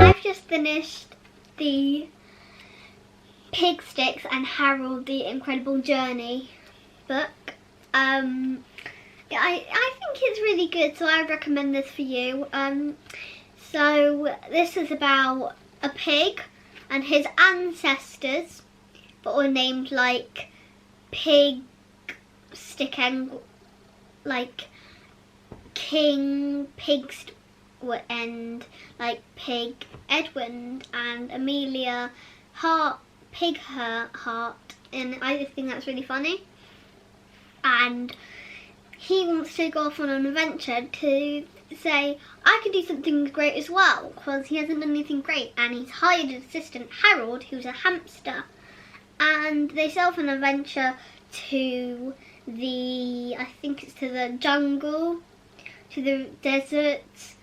I've just finished the Pig Sticks and Harold the Incredible Journey book. I think it's really good, so I recommend this for you. So this is about a pig and his ancestors, but all named like Pig Stick and like King Pig and like Pig Edwin and Amelia Pig Heart, and I just think that's really funny. And he wants to go off on an adventure to say, I can do something great as well, because he hasn't done anything great, and he's hired an assistant, Harold, who's a hamster, and they set off an adventure to I think it's to the jungle, to the deserts,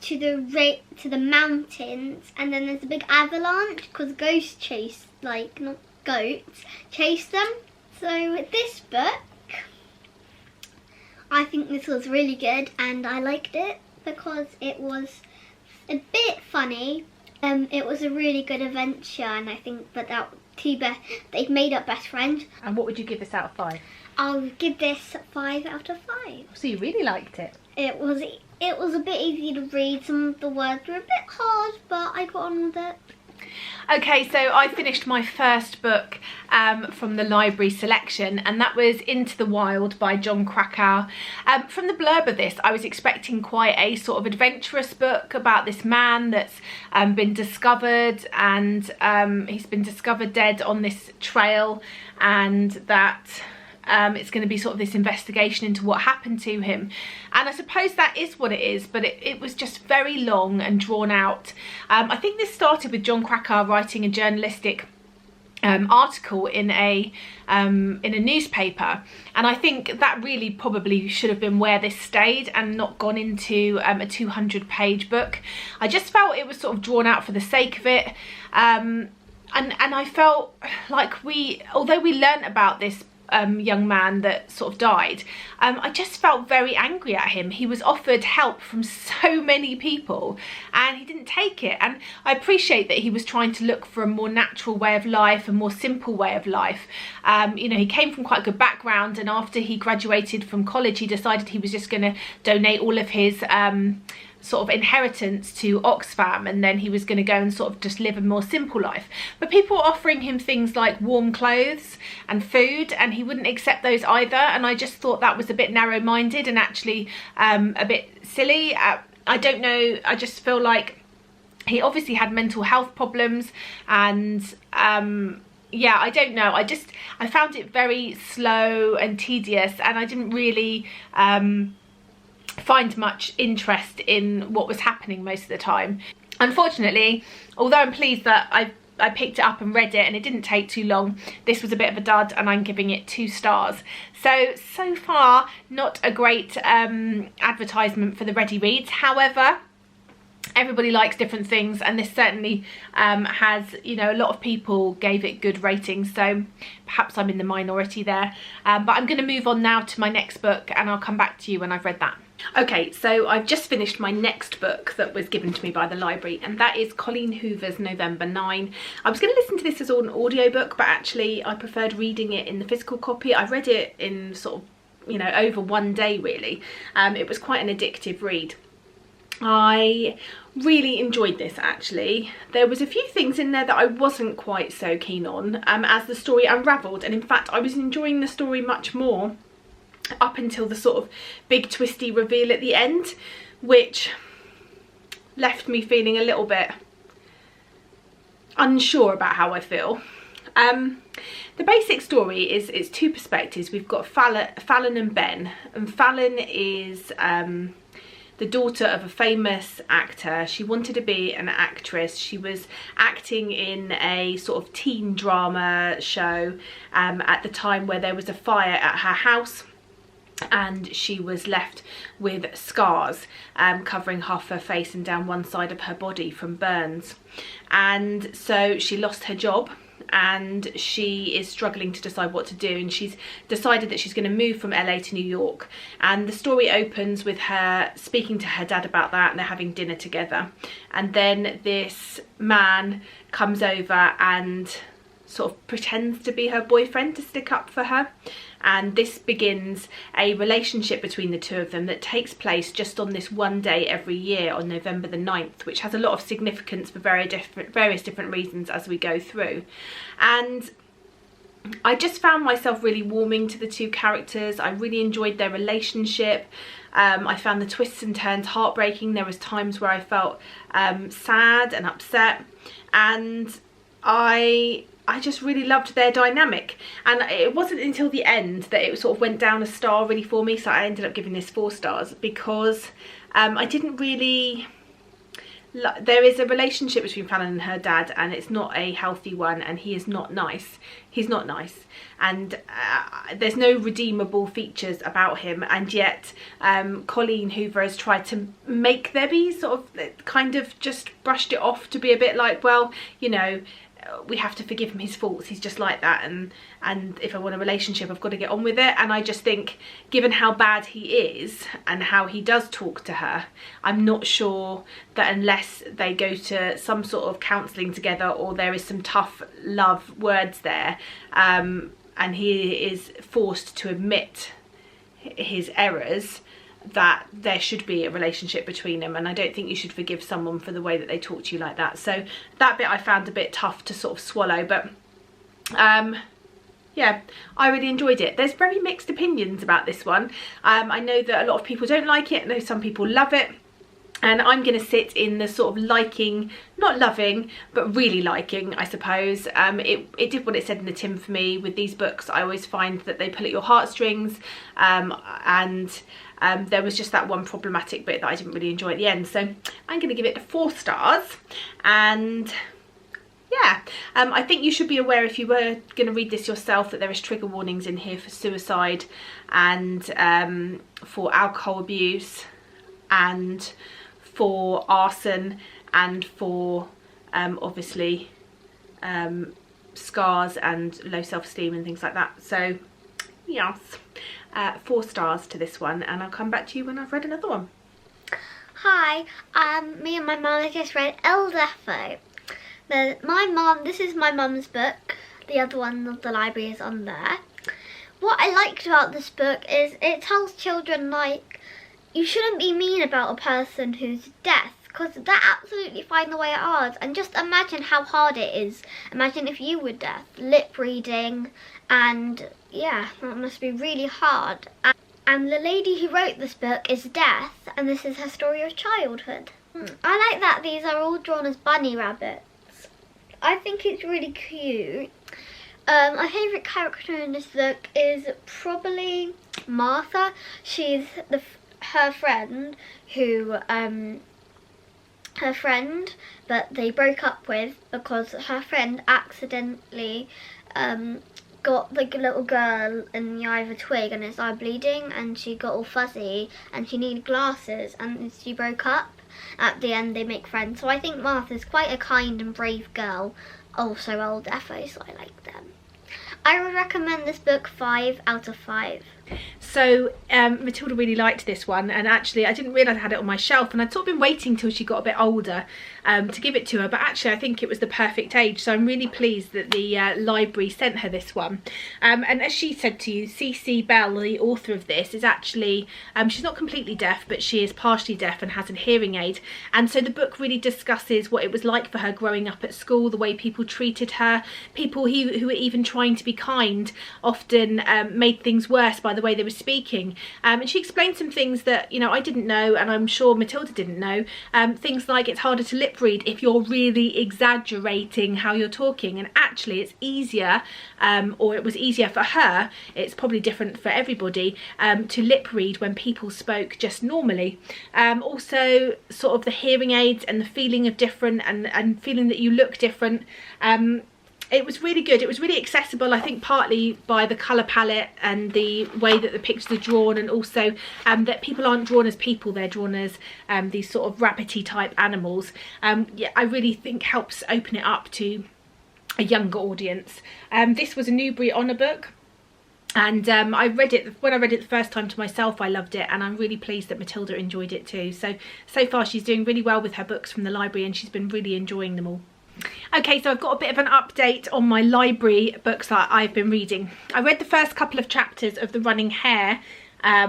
to the mountains, and then there's a big avalanche because ghosts chase, like, not goats, chase them. So this book, I think this was really good, and I liked it because it was a bit funny. It was a really good adventure, and I think that they've made up best friends. And what would you give this out of 5? I'll give this 5 out of 5. So you really liked it? It was a bit easy to read. Some of the words were a bit hard, but I got on with it. Okay, so I finished my first book from the library selection, and that was Into the Wild by Jon Krakauer. From the blurb of this, I was expecting quite a sort of adventurous book about this man that's been discovered, and he's been discovered dead on this trail, and that it's going to be sort of this investigation into what happened to him. And I suppose that is what it is, but it was just very long and drawn out. I think this started with Jon Krakauer writing a journalistic article in a newspaper, and I think that really probably should have been where this stayed and not gone into a 200-page book. I just felt it was sort of drawn out for the sake of it, and I felt like although we learnt about this young man that sort of died, I just felt very angry at him. He was offered help from so many people and he didn't take it, and I appreciate that he was trying to look for a more natural way of life, a more simple way of life. You know, he came from quite a good background, and after he graduated from college he decided he was just going to donate all of his sort of inheritance to Oxfam, and then he was going to go and sort of just live a more simple life. But people were offering him things like warm clothes and food, and he wouldn't accept those either, and I just thought that was a bit narrow-minded and actually a bit silly. I don't know, I just feel like he obviously had mental health problems, and yeah, I don't know, I found it very slow and tedious, and I didn't really find much interest in what was happening most of the time. Unfortunately, although I'm pleased that I picked it up and read it and it didn't take too long, this was a bit of a dud, and I'm giving it 2 stars. So far, not a great advertisement for the ready reads. However, everybody likes different things, and this certainly has, you know, a lot of people gave it good ratings, so perhaps I'm in the minority there. But I'm going to move on now to my next book, and I'll come back to you when I've read that. Okay, so I've just finished my next book that was given to me by the library, and that is Colleen Hoover's November 9. I was going to listen to this as an audiobook, but actually I preferred reading it in the physical copy. I read it in sort of, you know, over one day really. It was quite an addictive read. I really enjoyed this actually. There was a few things in there that I wasn't quite so keen on as the story unravelled, and in fact I was enjoying the story much more up until the sort of big twisty reveal at the end, which left me feeling a little bit unsure about how I feel. The basic story is it's 2 perspectives. We've got Fallon and Ben, and Fallon is the daughter of a famous actor. She wanted to be an actress. She was acting in a sort of teen drama show at the time where there was a fire at her house, and she was left with scars covering half her face and down one side of her body from burns. And so she lost her job, and she is struggling to decide what to do, and she's decided that she's going to move from LA to New York. And the story opens with her speaking to her dad about that, and they're having dinner together, and then this man comes over and sort of pretends to be her boyfriend to stick up for her, and this begins a relationship between the two of them that takes place just on this one day every year on November the 9th, which has a lot of significance for various different reasons as we go through. And I just found myself really warming to the two characters. I really enjoyed their relationship. I found the twists and turns heartbreaking. There was times where I felt sad and upset, and I just really loved their dynamic. And it wasn't until the end that it sort of went down a star really for me, so I ended up giving this 4 stars, because I didn't really... There is a relationship between Fallon and her dad, and it's not a healthy one, and he is not nice. He's not nice, and there's no redeemable features about him, and yet Colleen Hoover has tried to make there be sort of kind of just brushed it off to be a bit like, well, you know, we have to forgive him his faults, he's just like that, and if I want a relationship I've got to get on with it. And I just think, given how bad he is and how he does talk to her, I'm not sure that unless they go to some sort of counselling together, or there is some tough love words there, and he is forced to admit his errors, that there should be a relationship between them. And I don't think you should forgive someone for the way that they talk to you like that. So that bit I found a bit tough to sort of swallow, but yeah, I really enjoyed it. There's very mixed opinions about this one. I know that a lot of people don't like it. I know some people love it. And I'm going to sit in the sort of liking, not loving, but really liking, I suppose. It did what it said in the tin for me. With these books, I always find that they pull at your heartstrings, and there was just that one problematic bit that I didn't really enjoy at the end. So I'm going to give it 4 stars. And yeah, I think you should be aware, if you were going to read this yourself, that there is trigger warnings in here for suicide, and for alcohol abuse, and for arson, and for obviously scars and low self-esteem and things like that. So yes, 4 stars to this one, and I'll come back to you when I've read another one. Hi, me and my mum have just read El Defo. This is my mum's book. The other one of the library is on there. What I liked about this book is it tells children, like, you shouldn't be mean about a person who's deaf, because they're absolutely fine the way it is. And just imagine how hard it is. Imagine if you were deaf, lip reading, and yeah, that must be really hard. And the lady who wrote this book is deaf, and this is her story of childhood. I like that these are all drawn as bunny rabbits. I think it's really cute. My favourite character in this book is probably Martha. She's her friend who but they broke up with, because her friend accidentally got the little girl in the eye of a twig, and his eye bleeding, and she got all fuzzy and she needed glasses, and she broke up. At the end they make friends. So I think Martha's quite a kind and brave girl. Also old defo, so I like them. I would recommend this book 5 out of 5. So Matilda really liked this one, and actually I didn't realise I had it on my shelf, and I'd sort of been waiting till she got a bit older to give it to her, but actually I think it was the perfect age, so I'm really pleased that the library sent her this one. And as she said to you, CC Bell, the author of this, is actually, she's not completely deaf, but she is partially deaf and has a hearing aid, and so the book really discusses what it was like for her growing up at school, the way people treated her, people who were even trying to be kind often made things worse by the way they were speaking, and she explained some things that, you know, I didn't know, and I'm sure Matilda didn't know. Things like it's harder to lip read if you're really exaggerating how you're talking, and actually it's easier, or it was easier for her, it's probably different for everybody, to lip read when people spoke just normally. Also sort of the hearing aids and the feeling of different, and feeling that you look different. It was really good. It was really accessible, I think partly by the colour palette and the way that the pictures are drawn, and also that people aren't drawn as people, they're drawn as these sort of rabbity type animals. Yeah, I really think helps open it up to a younger audience. This was a Newbery Honour book. And I read it, when I read it the first time to myself, I loved it, and I'm really pleased that Matilda enjoyed it too. So far she's doing really well with her books from the library, and she's been really enjoying them all. Okay, so I've got a bit of an update on my library books that I've been reading. I read the first couple of chapters of The Running Hare,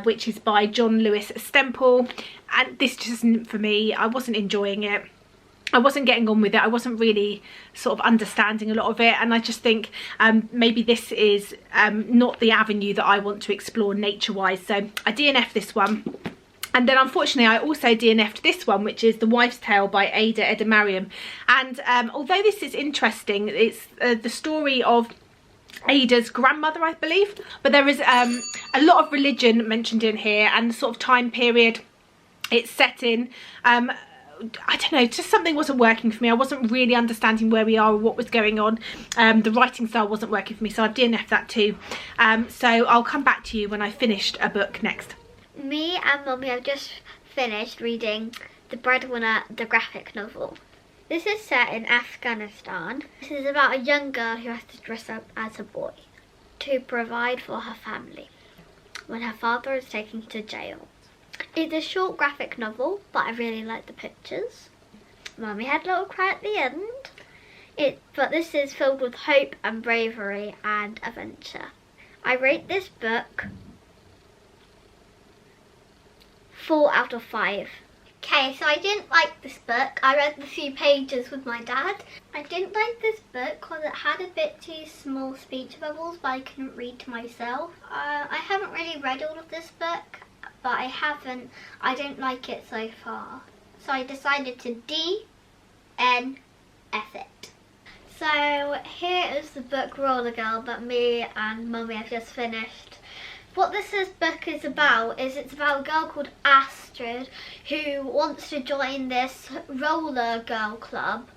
which is by John Lewis Stemple, and this just isn't for me. I wasn't enjoying it. I wasn't getting on with it. I wasn't really sort of understanding a lot of it, and I just think maybe this is not the avenue that I want to explore nature-wise, so I DNF'd this one. And then unfortunately I also DNF'd this one, which is The Wife's Tale by Ada Edamariam. And although this is interesting, it's the story of Ada's grandmother, I believe, but there is a lot of religion mentioned in here, and the sort of time period it's set in. I don't know, just something wasn't working for me. I wasn't really understanding where we are or what was going on. The writing style wasn't working for me, so I've DNF'd that too. So I'll come back to you when I finished a book next. Me and Mummy have just finished reading The Breadwinner, the graphic novel. This is set in Afghanistan. This is about a young girl who has to dress up as a boy to provide for her family when her father is taken to jail. It's a short graphic novel, but I really like the pictures. Mummy had a little cry at the end. But this is filled with hope and bravery and adventure. I rate this book 4 out of 5. Okay, so I didn't like this book. I read the few pages with my dad. I didn't like this book because it had a bit too small speech bubbles, but I couldn't read to myself. I haven't really read all of this book, but I don't like it so far. So I decided to DNF it. So here is the book Roller Girl that me and Mummy have just finished. What this book is about is it's about a girl called Astrid who wants to join this roller girl club,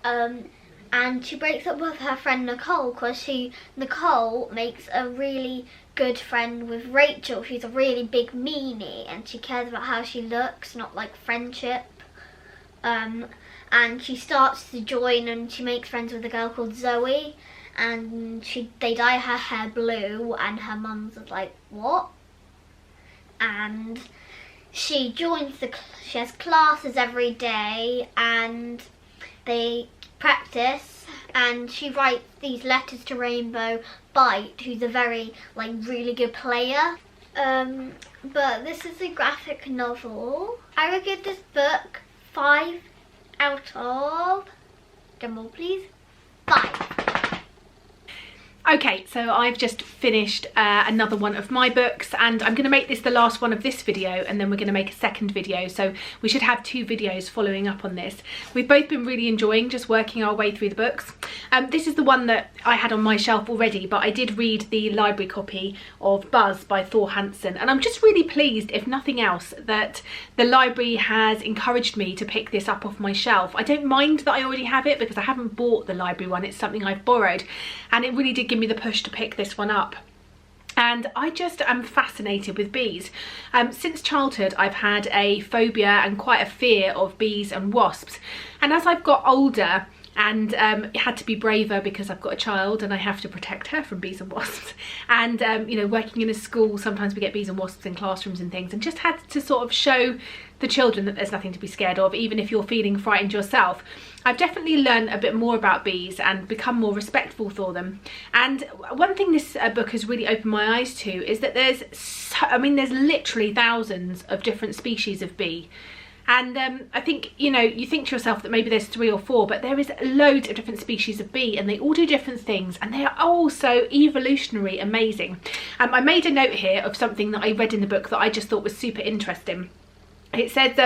and she breaks up with her friend Nicole because Nicole makes a really good friend with Rachel. She's a really big meanie and she cares about how she looks, not like friendship. And she starts to join and she makes friends with a girl called Zoe, and they dye her hair blue, and her mum's like, what? And she joins she has classes every day and they practice, and she writes these letters to Rainbow Bite, who's a very really good player. But this is a graphic novel. I would give this book 5 out of, drum roll please, 5. Okay, so I've just finished another one of my books, and I'm going to make this the last one of this video, and then we're going to make a second video, so we should have 2 videos following up on this. We've both been really enjoying just working our way through the books. This is the one that I had on my shelf already, but I did read the library copy of Buzz by Thor Hansen, and I'm just really pleased, if nothing else, that the library has encouraged me to pick this up off my shelf. I don't mind that I already have it because I haven't bought the library one, it's something I've borrowed, and it really did give me the push to pick this one up. And I just am fascinated with bees. Since childhood I've had a phobia and quite a fear of bees and wasps, and as I've got older and had to be braver because I've got a child and I have to protect her from bees and wasps, and you know, working in a school, sometimes we get bees and wasps in classrooms and things, and just had to sort of show the children that there's nothing to be scared of, even if you're feeling frightened yourself. I've definitely learned a bit more about bees and become more respectful for them. And one thing this book has really opened my eyes to is that there's literally thousands of different species of bee. And I think, you know, you think to yourself that maybe there's 3 or 4, but there is loads of different species of bee, and they all do different things, and they are all so evolutionary amazing. I made a note here of something that I read in the book that I just thought was super interesting. It says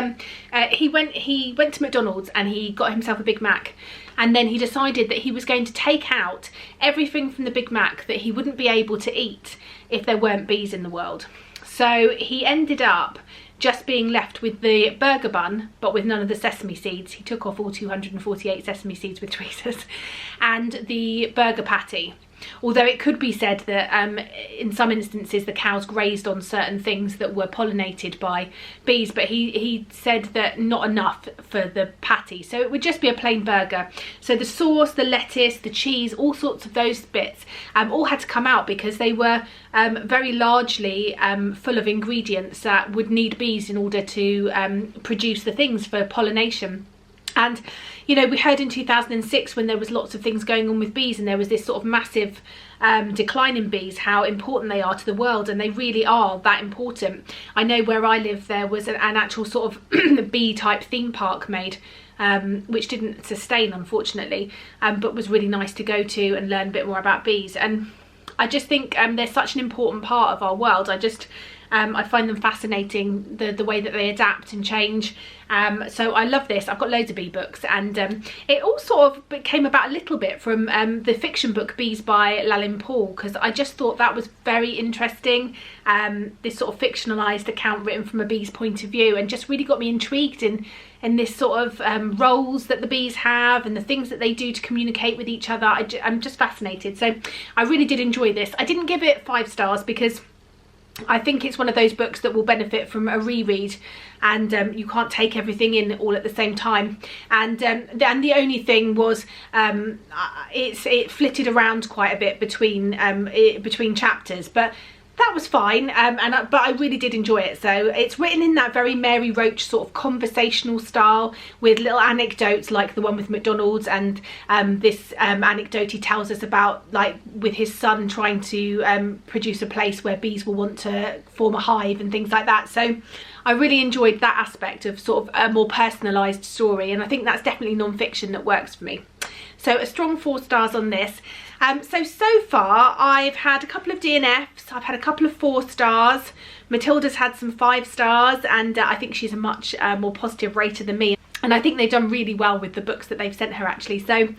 he went to McDonald's and he got himself a Big Mac, and then he decided that he was going to take out everything from the Big Mac that he wouldn't be able to eat if there weren't bees in the world. So he ended up just being left with the burger bun, but with none of the sesame seeds. He took off all 248 sesame seeds with tweezers, and the burger patty. although it could be said that in some instances the cows grazed on certain things that were pollinated by bees, but he said that not enough for the patty, so it would just be a plain burger. So the sauce, the lettuce, the cheese, all sorts of those bits all had to come out because they were very largely full of ingredients that would need bees in order to produce the things for pollination. And you know, we heard in 2006 when there was lots of things going on with bees and there was this sort of massive decline in bees, how important they are to the world, and they really are that important. I know where I live there was an actual sort of bee type theme park made, which didn't sustain unfortunately, but was really nice to go to and learn a bit more about bees. And I just think they're such an important part of our world. I find them fascinating, the way that they adapt and change. So I love this. I've got loads of bee books, and it all sort of came about a little bit from the fiction book Bees by Lalin Paul, because I just thought that was very interesting. This sort of fictionalised account written from a bee's point of view, and just really got me intrigued in this sort of roles that the bees have and the things that they do to communicate with each other. I'm just fascinated. So I really did enjoy this. I didn't give it 5 stars because I think it's one of those books that will benefit from a reread, and you can't take everything in all at the same time. And the only thing was it flitted around quite a bit between chapters, but that was fine. But I really did enjoy it. So it's written in that very Mary Roach sort of conversational style, with little anecdotes like the one with McDonald's, and this anecdote he tells us about, like with his son trying to produce a place where bees will want to form a hive and things like that. So I really enjoyed that aspect of sort of a more personalised story, and I think that's definitely non-fiction that works for me. So a strong 4 stars on this. So far I've had a couple of DNFs, I've had a couple of 4 stars, Matilda's had some 5 stars, and I think she's a much more positive rater than me. And I think they've done really well with the books that they've sent her actually. So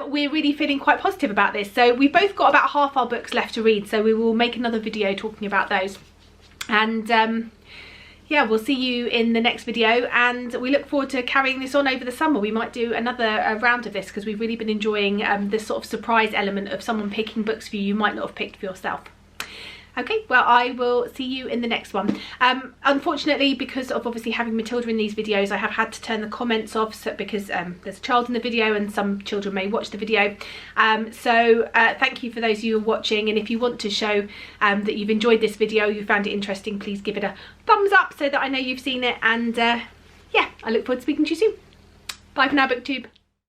we're really feeling quite positive about this. So we've both got about half our books left to read, so we will make another video talking about those. And yeah, we'll see you in the next video, and we look forward to carrying this on over the summer. We might do another round of this because we've really been enjoying this sort of surprise element of someone picking books for you might not have picked for yourself. Okay, well, I will see you in the next one. Unfortunately, because of obviously having Matilda in these videos, I have had to turn the comments off because there's a child in the video and some children may watch the video. Thank you for those of you who are watching, and if you want to show that you've enjoyed this video, you found it interesting, please give it a thumbs up so that I know you've seen it. And yeah, I look forward to speaking to you soon. Bye for now, BookTube.